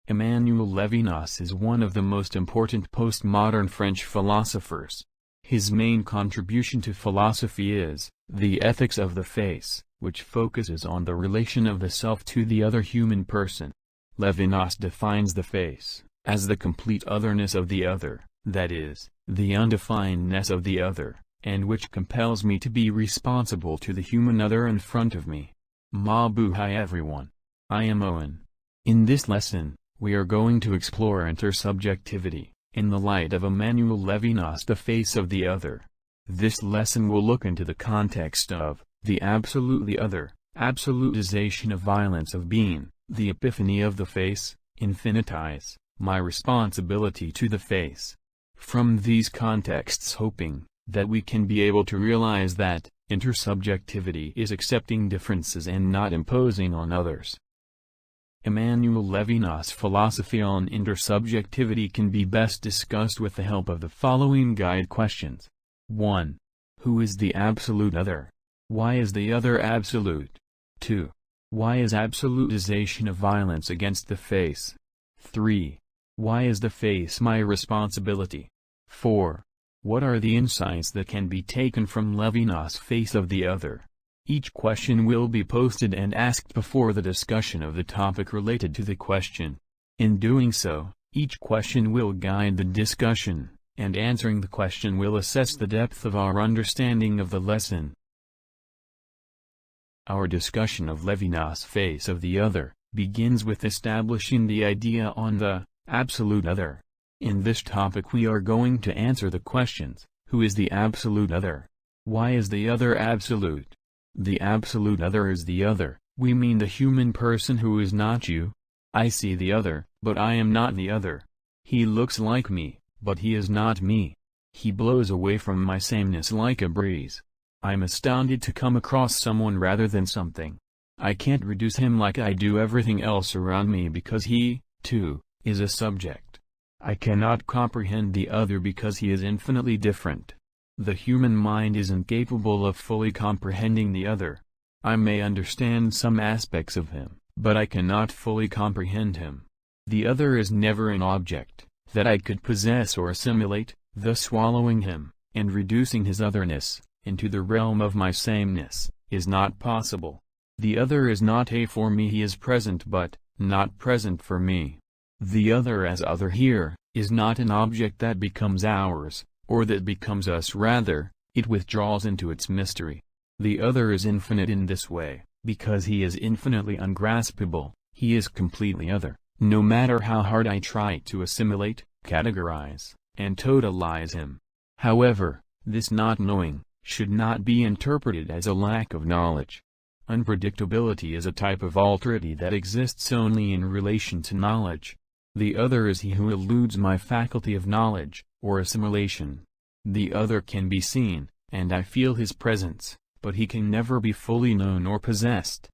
Emmanuel Levinas is one of the most important postmodern French philosophers. His main contribution to philosophy is The Ethics of the Face, which focuses on the relation of the self to the other human person. Levinas defines the face as the complete otherness of the other, that is, the undefinedness of the other, and which compels me to be responsible to the human other in front of me. Mabuhay everyone. I am Owen. In this lesson, we are going to explore intersubjectivity, in the light of Emmanuel Levinas' The Face of the Other. This lesson will look into the context of the absolutely other, absolutization of violence of being, the epiphany of the face, infinitize, my responsibility to the face. From these contexts, hoping that we can be able to realize that intersubjectivity is accepting differences and not imposing on others. Emmanuel Levinas' philosophy on intersubjectivity can be best discussed with the help of the following guide questions. 1. Who is the absolute other? Why is the other absolute? 2. Why is absolutization of violence against the face? 3. Why is the face my responsibility? 4. What are the insights that can be taken from Levinas' Face of the Other? Each question will be posted and asked before the discussion of the topic related to the question. In doing so, each question will guide the discussion, and answering the question will assess the depth of our understanding of the lesson. Our discussion of Levinas' Face of the Other begins with establishing the idea on the absolute other. In this topic we are going to answer the questions: who is the absolute other? Why is the other absolute? The absolute other is the other, we mean the human person who is not you. I see the other, but I am not the other. He looks like me, but he is not me. He blows away from my sameness like a breeze. I'm astounded to come across someone rather than something. I can't reduce him like I do everything else around me because he, too, is a subject. I cannot comprehend the other because he is infinitely different. The human mind is incapable of fully comprehending the other. I may understand some aspects of him, but I cannot fully comprehend him. The other is never an object that I could possess or assimilate, thus swallowing him, and reducing his otherness into the realm of my sameness, is not possible. The other is not for me, he is present but not present for me. The other as other here is not an object that becomes ours, or that becomes us, rather, it withdraws into its mystery. The other is infinite in this way, because he is infinitely ungraspable, he is completely other, no matter how hard I try to assimilate, categorize, and totalize him. However, this not knowing should not be interpreted as a lack of knowledge. Unpredictability is a type of alterity that exists only in relation to knowledge. The other is he who eludes my faculty of knowledge, or assimilation. The other can be seen, and I feel his presence, but he can never be fully known or possessed.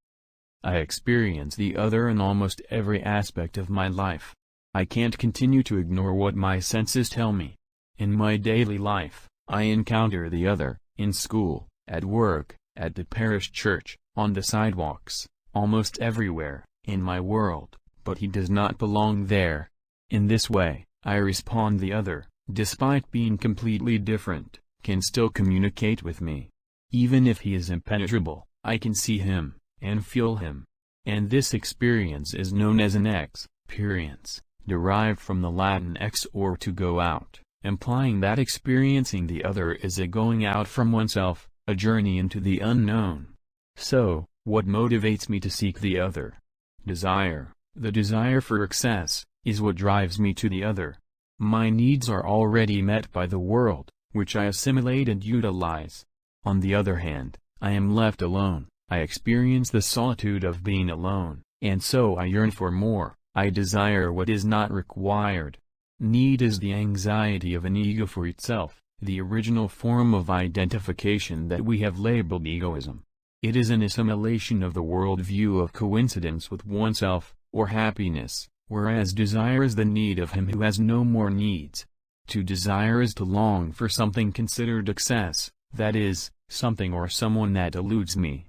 I experience the other in almost every aspect of my life. I can't continue to ignore what my senses tell me. In my daily life, I encounter the other, in school, at work, at the parish church, on the sidewalks, almost everywhere, in my world, but he does not belong there. In this way, I respond the other, despite being completely different, can still communicate with me. Even if he is impenetrable, I can see him, and feel him. And this experience is known as an experience, derived from the Latin ex or to go out, implying that experiencing the other is a going out from oneself, a journey into the unknown. So, what motivates me to seek the other? Desire. The desire for excess is what drives me to the other. My needs are already met by the world, which I assimilate and utilize. On the other hand, I am left alone, I experience the solitude of being alone, and so I yearn for more, I desire what is not required. Need is the anxiety of an ego for itself, the original form of identification that we have labeled egoism. It is an assimilation of the worldview of coincidence with oneself, or happiness, whereas desire is the need of him who has no more needs. To desire is to long for something considered excess, that is, something or someone that eludes me.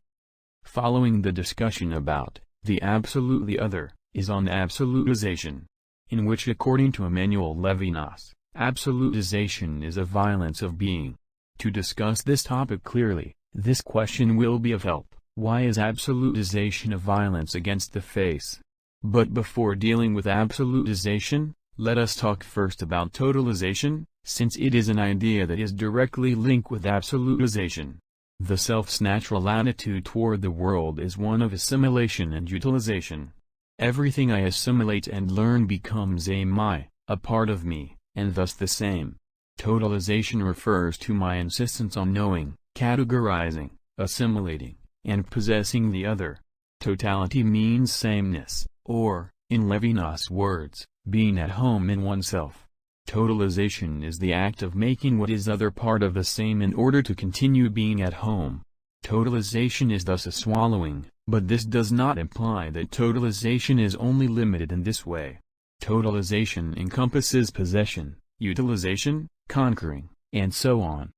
Following the discussion about the absolutely other, is on absolutization, in which according to Emmanuel Levinas, absolutization is a violence of being. To discuss this topic clearly, this question will be of help: why is absolutization a violence against the face? But before dealing with absolutization, let us talk first about totalization, since it is an idea that is directly linked with absolutization. The self's natural attitude toward the world is one of assimilation and utilization. Everything I assimilate and learn becomes a part of me, and thus the same. Totalization refers to my insistence on knowing, categorizing, assimilating, and possessing the other. Totality means sameness, or, in Levinas' words, being at home in oneself. Totalization is the act of making what is other part of the same in order to continue being at home. Totalization is thus a swallowing, but this does not imply that totalization is only limited in this way. Totalization encompasses possession, utilization, conquering, and so on.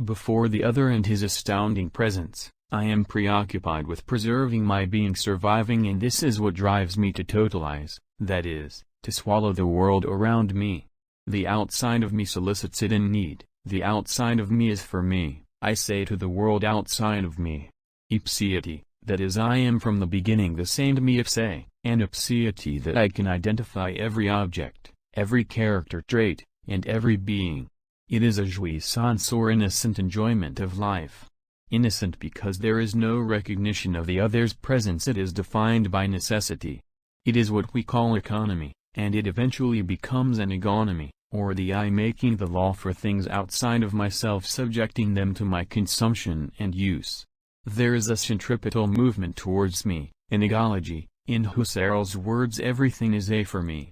Before the other and his astounding presence, I am preoccupied with preserving my being surviving, and this is what drives me to totalize, that is, to swallow the world around me. The outside of me solicits it in need, the outside of me is for me, I say to the world outside of me. Ipseity, that is I am from the beginning the same to me ipse, and ipseity that I can identify every object, every character trait, and every being. It is a jouissance or innocent enjoyment of life. Innocent because there is no recognition of the other's presence. It is defined by necessity. It is what we call economy, and it eventually becomes an egonomy, or the I making the law for things outside of myself, subjecting them to my consumption and use. There is a centripetal movement towards me, an egology. In Husserl's words, everything is a for me.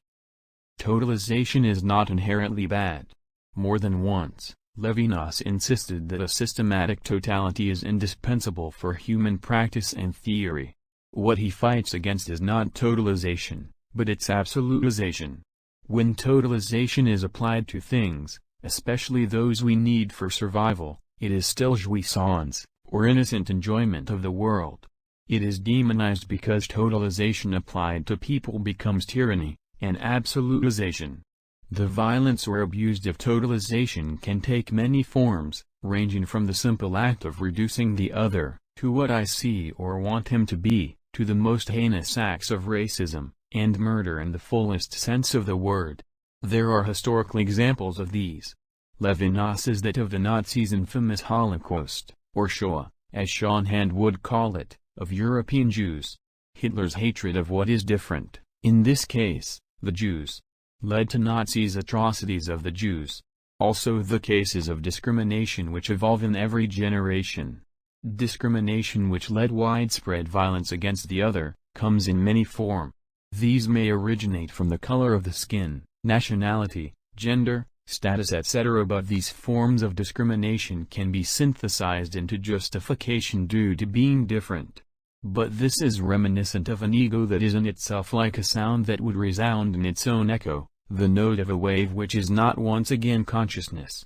Totalization is not inherently bad. More than once, Levinas insisted that a systematic totality is indispensable for human practice and theory. What he fights against is not totalization, but its absolutization. When totalization is applied to things, especially those we need for survival, it is still jouissance, or innocent enjoyment of the world. It is demonized because totalization applied to people becomes tyranny, and absolutization. The violence or abuse of totalization can take many forms, ranging from the simple act of reducing the other, to what I see or want him to be, to the most heinous acts of racism, and murder in the fullest sense of the word. There are historical examples of these. Levinas is that of the Nazis' infamous Holocaust, or Shoah, as Shorthand would call it, of European Jews. Hitler's hatred of what is different, in this case, the Jews, led to Nazis' atrocities of the Jews. Also the cases of discrimination which evolve in every generation. Discrimination which led widespread violence against the other, comes in many forms. These may originate from the color of the skin, nationality, gender, status etc. but these forms of discrimination can be synthesized into justification due to being different. But this is reminiscent of an ego that is in itself like a sound that would resound in its own echo, the note of a wave which is not once again consciousness.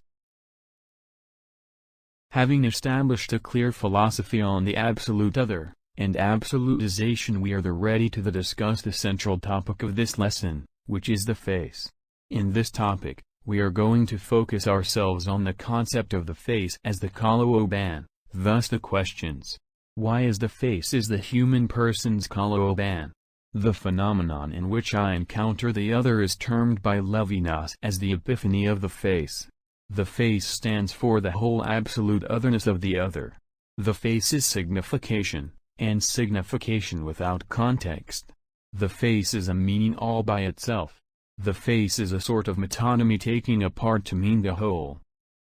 Having established a clear philosophy on the absolute other, and absolutization, we are ready to discuss the central topic of this lesson, which is the face. In this topic, we are going to focus ourselves on the concept of the face as the Kaloban, thus the questions. Why is the face is the human person's Kaloban? The phenomenon in which I encounter the other is termed by Levinas as the epiphany of the face. The face stands for the whole absolute otherness of the other. The face is signification, and signification without context. The face is a meaning all by itself. The face is a sort of metonymy taking apart to mean the whole.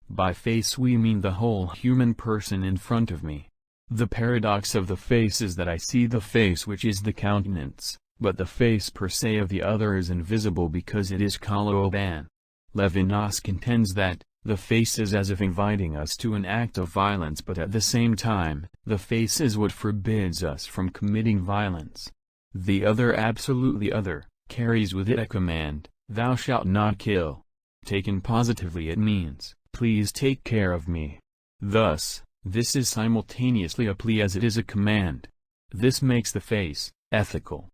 By face we mean the whole human person in front of me. The paradox of the face is that I see the face which is the countenance, but the face per se of the other is invisible because it is Kaloban. Levinas contends that, the face is as if inviting us to an act of violence, but at the same time, the face is what forbids us from committing violence. The other, absolutely other, carries with it a command, "Thou shalt not kill." Taken positively it means, "Please take care of me." Thus, this is simultaneously a plea as it is a command. This makes the face ethical.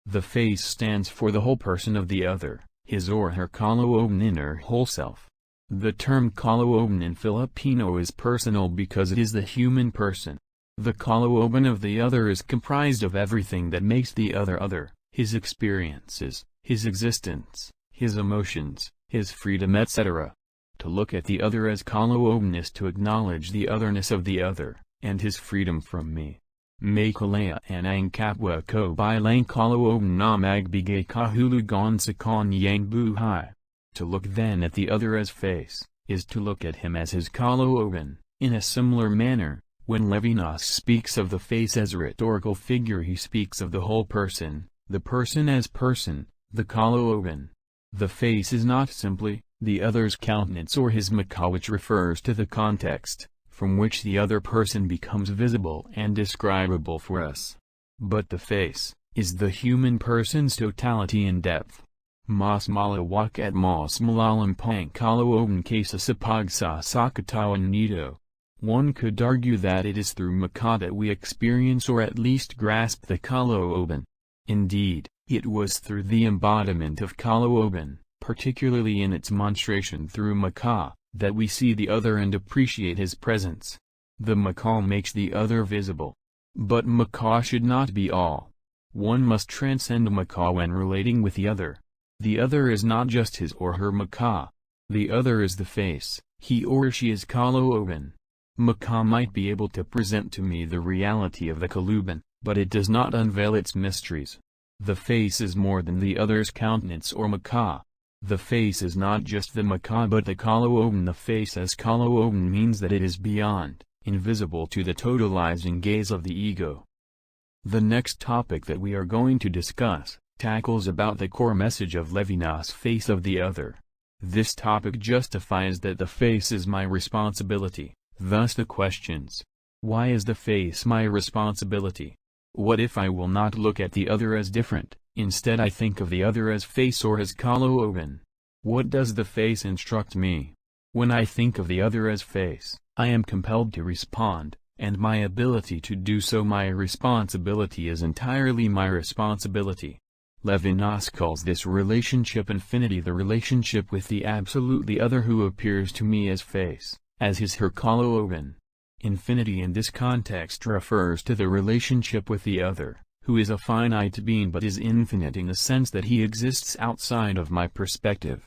The face stands for the whole person of the other, his or her kalooban inner whole self. The term kalooban in Filipino is personal because it is the human person. The kalooban of the other is comprised of everything that makes the other other, his experiences, his existence, his emotions, his freedom, etc. To look at the other as kalooban is to acknowledge the otherness of the other, and his freedom from me. May kalaya anang kapwa ko bilang kalooban na magbigay kahulugan sa kanyang buhay. To look then at the other as face, is to look at him as his kalooban. In a similar manner, when Levinas speaks of the face as a rhetorical figure, he speaks of the whole person, the person as person, the kalooban. The face is not simply the other's countenance or his mukha, which refers to the context from which the other person becomes visible and describable for us. But the face is the human person's totality and depth. Mas malawak at mas malalampang kalooban kaysa sa pagsasakatawan nito. One could argue that it is through mukha that we experience or at least grasp the kalooban. Indeed, it was through the embodiment of kalooban, particularly in its monstration through mukha, that we see the other and appreciate his presence. The mukha makes the other visible. But mukha should not be all. One must transcend mukha when relating with the other. The other is not just his or her mukha. The other is the face, he or she is kalooban. Mukha might be able to present to me the reality of the kalooban, but it does not unveil its mysteries. The face is more than the other's countenance or mukha. The face is not just the mukha but the kalooban. The face as kalooban means that it is beyond, invisible to the totalizing gaze of the ego. The next topic that we are going to discuss tackles about the core message of Levinas' face of the other. This topic justifies that the face is my responsibility, thus the questions: why is the face my responsibility? What if I will not look at the other as different, instead I think of the other as face or as kalooban? What does the face instruct me? When I think of the other as face, I am compelled to respond, and my ability to do so, my responsibility, is entirely my responsibility. Levinas calls this relationship infinity, the relationship with the absolute, the other who appears to me as face, as his/her kalooban. Infinity in this context refers to the relationship with the other, who is a finite being but is infinite in the sense that he exists outside of my perspective.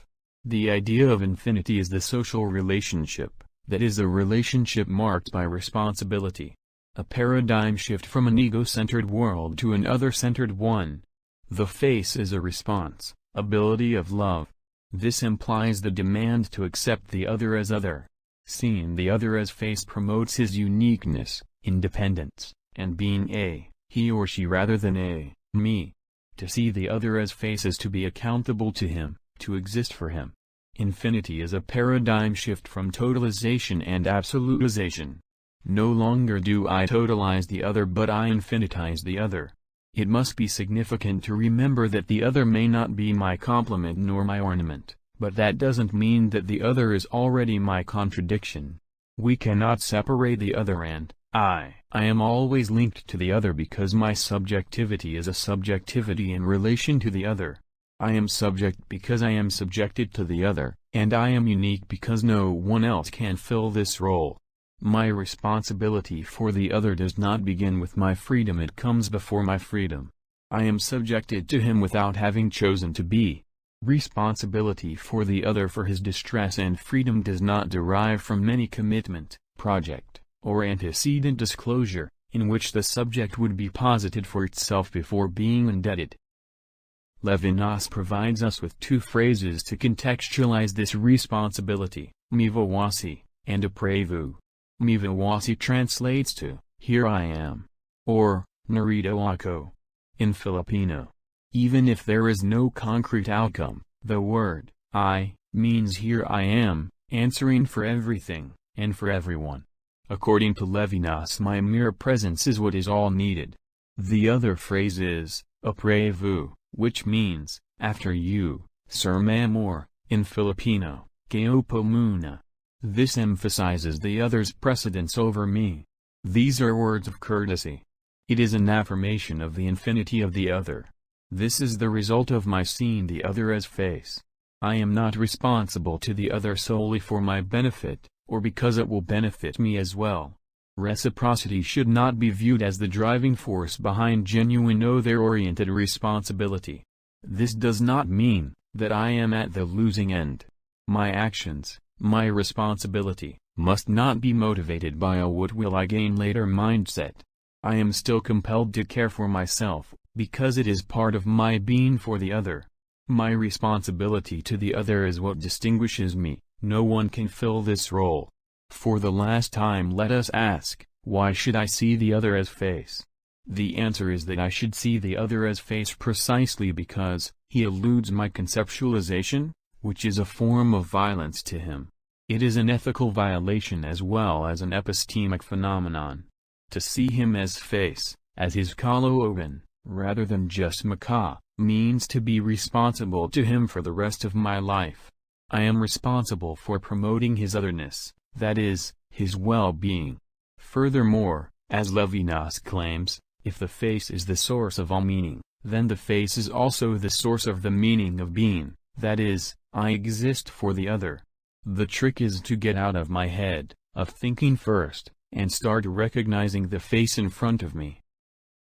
The idea of infinity is the social relationship, that is a relationship marked by responsibility. A paradigm shift from an ego-centered world to an other-centered one. The face is a response, ability of love. This implies the demand to accept the other as other. Seeing the other as face promotes his uniqueness, independence, and being a he or she rather than a me. To see the other as face is to be accountable to him, to exist for him. Infinity is a paradigm shift from totalization and absolutization. No longer do I totalize the other but I infinitize the other. It must be significant to remember that the other may not be my complement nor my ornament, but that doesn't mean that the other is already my contradiction. We cannot separate the other and I am always linked to the other because my subjectivity is a subjectivity in relation to the other. I am subject because I am subjected to the other, and I am unique because no one else can fill this role. My responsibility for the other does not begin with my freedom, it comes before my freedom. I am subjected to him without having chosen to be. Responsibility for the other for his distress and freedom does not derive from any commitment, project, or antecedent disclosure, in which the subject would be posited for itself before being indebted. Levinas provides us with two phrases to contextualize this responsibility, mivawasi, and aprevu. Mivawasi translates to, here I am, or, narito ako, in Filipino. Even if there is no concrete outcome, the word, I, means here I am, answering for everything, and for everyone. According to Levinas, my mere presence is what is all needed. The other phrase is, aprevu, which means, after you, sir ma'am, or, in Filipino, kayo po muna. This emphasizes the other's precedence over me. These are words of courtesy. It is an affirmation of the infinity of the other. This is the result of my seeing the other as face. I am not responsible to the other solely for my benefit, or because it will benefit me as well. Reciprocity should not be viewed as the driving force behind genuine other-oriented responsibility. This does not mean that I am at the losing end. My actions, my responsibility, must not be motivated by a "what will I gain later" mindset. I am still compelled to care for myself, because it is part of my being for the other. My responsibility to the other is what distinguishes me. No one can fill this role. For the last time, let us ask, why should I see the other as face? The answer is that I should see the other as face precisely because he eludes my conceptualization, which is a form of violence to him. It is an ethical violation as well as an epistemic phenomenon. To see him as face, as his kalogen, rather than just maka, means to be responsible to him for the rest of my life. I am responsible for promoting his otherness, that is, his well-being. Furthermore, as Levinas claims, if the face is the source of all meaning, then the face is also the source of the meaning of being, that is, I exist for the other. The trick is to get out of my head, of thinking first, and start recognizing the face in front of me.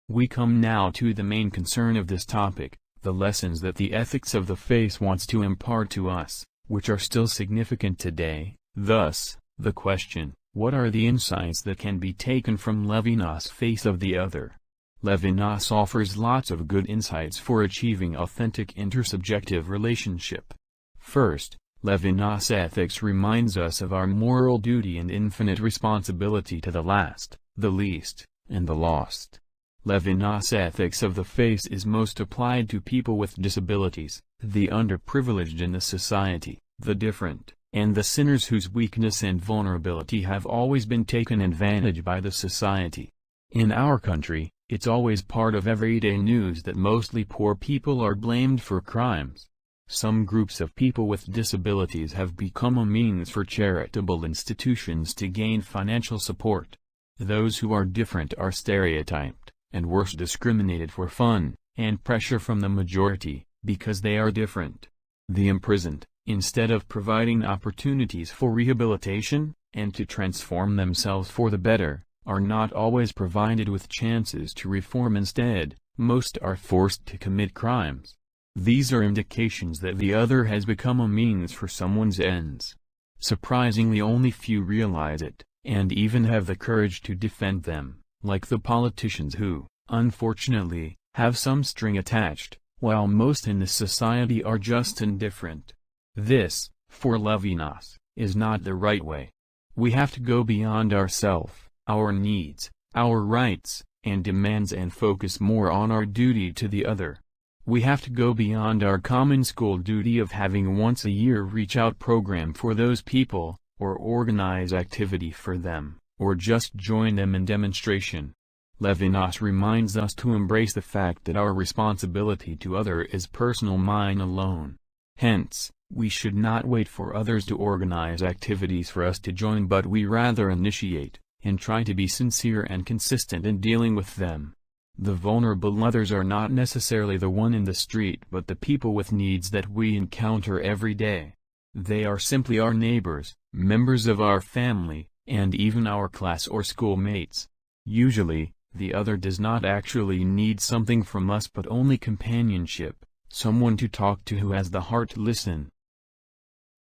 We come now to the main concern of this topic, the lessons that the ethics of the face wants to impart to us, which are still significant today. Thus, the question, what are the insights that can be taken from Levinas' face of the other? Levinas offers lots of good insights for achieving authentic intersubjective relationship. First, Levinas' ethics reminds us of our moral duty and infinite responsibility to the last, the least, and the lost. Levinas' ethics of the face is most applied to people with disabilities, the underprivileged in the society, the different, and the sinners whose weakness and vulnerability have always been taken advantage by the society. In our country, it's always part of everyday news that mostly poor people are blamed for crimes. Some groups of people with disabilities have become a means for charitable institutions to gain financial support. Those who are different are stereotyped, and worse, discriminated for fun and pressure from the majority, because they are different. The imprisoned, instead of providing opportunities for rehabilitation, and to transform themselves for the better, are not always provided with chances to reform. Instead, most are forced to commit crimes. These are indications that the other has become a means for someone's ends. Surprisingly, only few realize it, and even have the courage to defend them, like the politicians who, unfortunately, have some string attached, while most in this society are just indifferent. This, for Levinas, is not the right way. We have to go beyond ourself, our needs, our rights, and demands, and focus more on our duty to the other. We have to go beyond our common school duty of having once a year reach-out program for those people, or organize activity for them, or just join them in demonstration. Levinas reminds us to embrace the fact that our responsibility to other is personal, mine alone. Hence, we should not wait for others to organize activities for us to join, but we rather initiate, and try to be sincere and consistent in dealing with them. The vulnerable others are not necessarily the one in the street, but the people with needs that we encounter every day. They are simply our neighbors, members of our family, and even our class or schoolmates. Usually, the other does not actually need something from us but only companionship, someone to talk to who has the heart to listen.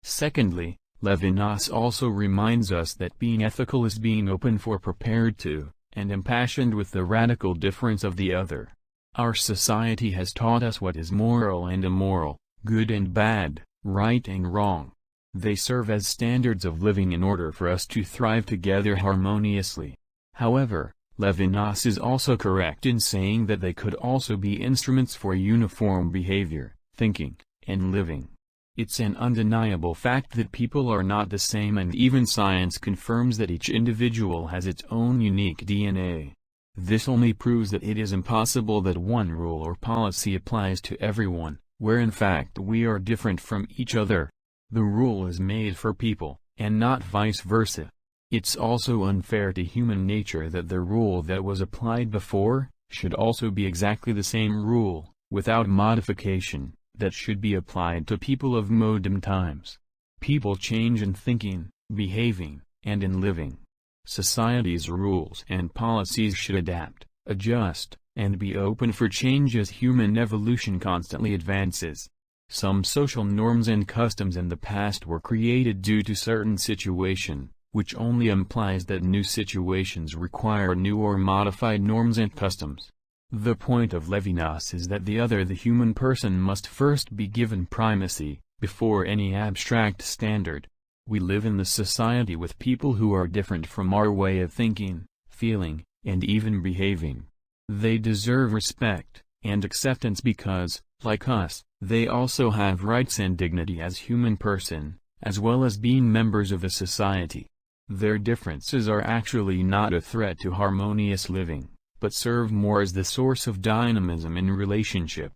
Secondly, Levinas also reminds us that being ethical is being open for, prepared to, and impassioned with the radical difference of the other. Our society has taught us what is moral and immoral, good and bad, right and wrong. They serve as standards of living in order for us to thrive together harmoniously. However, Levinas is also correct in saying that they could also be instruments for uniform behavior, thinking, and living. It's an undeniable fact that people are not the same, and even science confirms that each individual has its own unique DNA. This only proves that it is impossible that one rule or policy applies to everyone, where in fact we are different from each other. The rule is made for people, and not vice versa. It's also unfair to human nature that the rule that was applied before should also be exactly the same rule, without modification, that should be applied to people of modern times. People change in thinking, behaving, and in living. Society's rules and policies should adapt, adjust, and be open for change as human evolution constantly advances. Some social norms and customs in the past were created due to certain situation, which only implies that new situations require new or modified norms and customs. The point of Levinas is that the human person must first be given primacy, before any abstract standard. We live in the society with people who are different from our way of thinking, feeling, and even behaving. They deserve respect and acceptance because, like us, they also have rights and dignity as human person, as well as being members of a society. Their differences are actually not a threat to harmonious living, but serve more as the source of dynamism in relationship.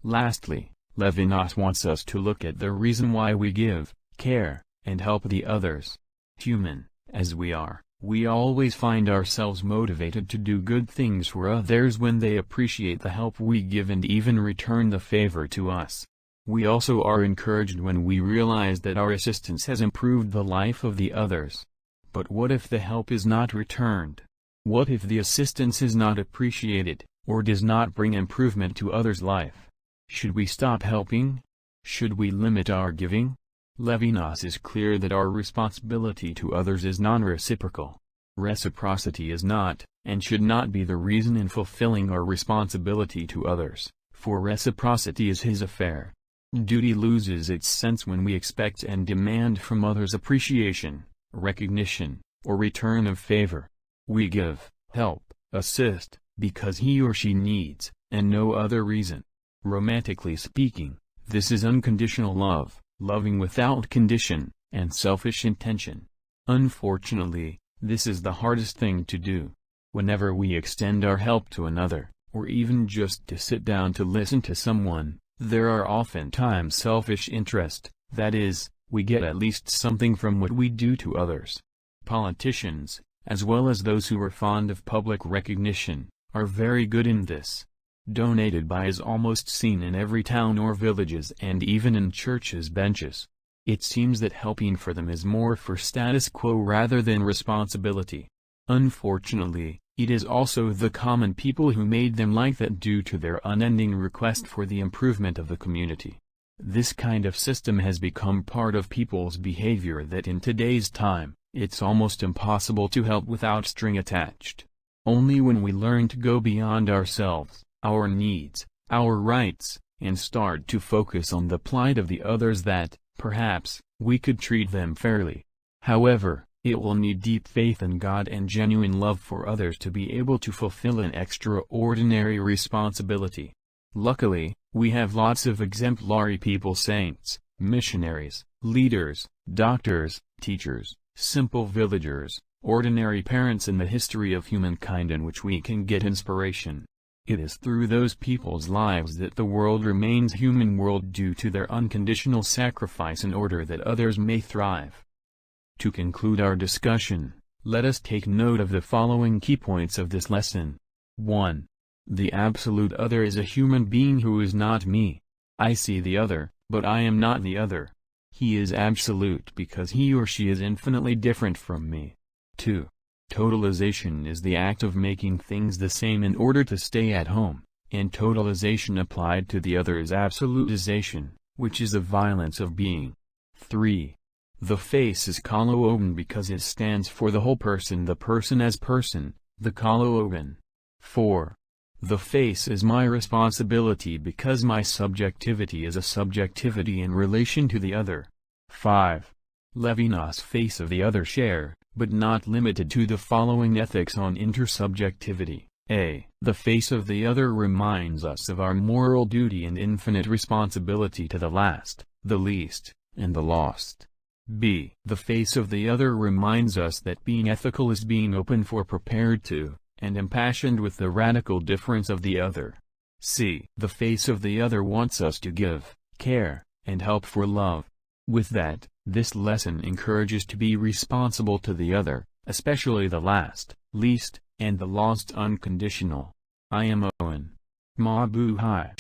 Lastly, Levinas wants us to look at the reason why we give, care, and help the others. Human, as we are, we always find ourselves motivated to do good things for others when they appreciate the help we give and even return the favor to us. We also are encouraged when we realize that our assistance has improved the life of the others. But what if the help is not returned? What if the assistance is not appreciated, or does not bring improvement to others' life? Should we stop helping? Should we limit our giving? Levinas is clear that our responsibility to others is non-reciprocal. Reciprocity is not, and should not be the reason in fulfilling our responsibility to others, for reciprocity is his affair. Duty loses its sense when we expect and demand from others appreciation, recognition, or return of favor. We give, help, assist, because he or she needs, and no other reason. Romantically speaking, this is unconditional love, loving without condition, and selfish intention. Unfortunately, this is the hardest thing to do. Whenever we extend our help to another, or even just to sit down to listen to someone, there are oftentimes selfish interest, that is, we get at least something from what we do to others. Politicians, as well as those who are fond of public recognition, are very good in this. Donated by is almost seen in every town or villages and even in churches' benches. It seems that helping for them is more for status quo rather than responsibility. Unfortunately, it is also the common people who made them like that due to their unending request for the improvement of the community. This kind of system has become part of people's behavior that in today's time, it's almost impossible to help without string attached. Only when we learn to go beyond ourselves, our needs, our rights, and start to focus on the plight of the others that, perhaps, we could treat them fairly. However, it will need deep faith in God and genuine love for others to be able to fulfill an extraordinary responsibility. Luckily, we have lots of exemplary people, saints, missionaries, leaders, doctors, teachers, simple villagers, ordinary parents in the history of humankind in which we can get inspiration. It is through those people's lives that the world remains human world due to their unconditional sacrifice in order that others may thrive. To conclude our discussion, let us take note of the following key points of this lesson. 1. The absolute other is a human being who is not me. I see the other, but I am not the other. He is absolute because he or she is infinitely different from me. 2. Totalization is the act of making things the same in order to stay at home, and totalization applied to the other is absolutization, which is the violence of being. 3. The face is Kalooban because it stands for the whole person, the person as person, the Kalooban. 4. The face is my responsibility because my subjectivity is a subjectivity in relation to the other. 5. Levinas' face of the other share, but not limited to the following ethics on intersubjectivity. A. The face of the other reminds us of our moral duty and infinite responsibility to the last, the least, and the lost. B. The face of the other reminds us that being ethical is being open for prepared to, and impassioned with the radical difference of the other. C. The face of the other wants us to give, care, and help for love. With that, this lesson encourages to be responsible to the other, especially the last, least, and the lost unconditional. I am Owen. Mabuhay.